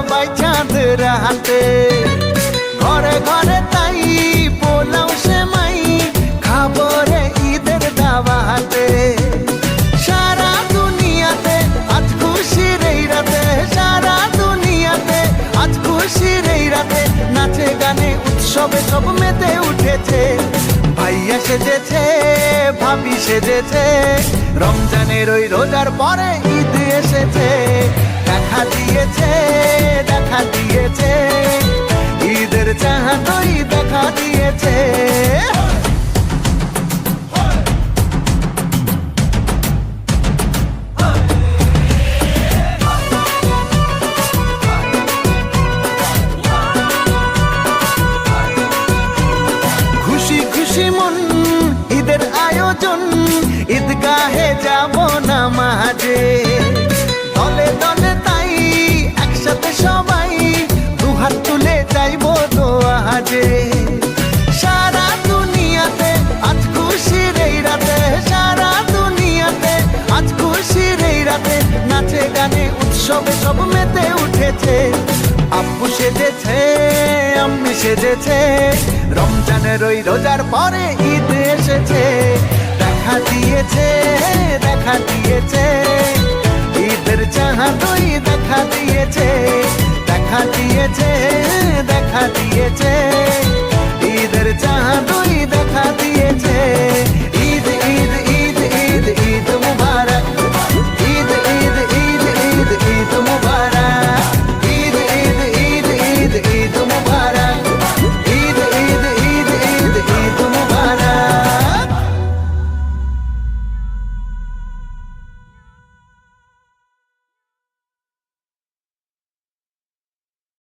সবাই চাঁদের হাতে। ঘরে ঘরে তাই পোলাও সেমাই খাবো রে ঈদের দাওয়াতে। সারা দুনিয়াতে আজ খুশির এই রাতে, সারা দুনিয়াতে আজ খুশির এই রাতে। নাচে গানে উৎসবে সব মেতে উঠেছে। ভাইয়া সেজেছে, ভাবি সেজেছে, রমজানের ওই রোজার পরে ঈদ এসেছে। দেখা দিয়েছে, দেখা দিয়েছে, ঈদের চাঁদই দেখা দিয়েছে। খুশি খুশি মন ঈদের আয়োজন, ঈদগাহে যাব নামাজে। দলে দলে তাই একসাথে সবাই দুহাত তুলে যাইব দোয়াজে। সারা দুনিয়াতে আজ খুশির এই রাতে, সারা দুনিয়াতে আজ খুশির এই রাতে। নাচে গানে উৎসবে সব মেতে উঠেছে। আব্বু সেজেছে, আম্মি সেজেছে, রমজানের ওই রোজার পরে ঈদ এসেছে। দেখা দিয়েছে, দেখা দিয়েছে, ঈদের চাঁদই দেখা দিয়েছে। দেখা দিয়েছে, দেখা দিয়েছে।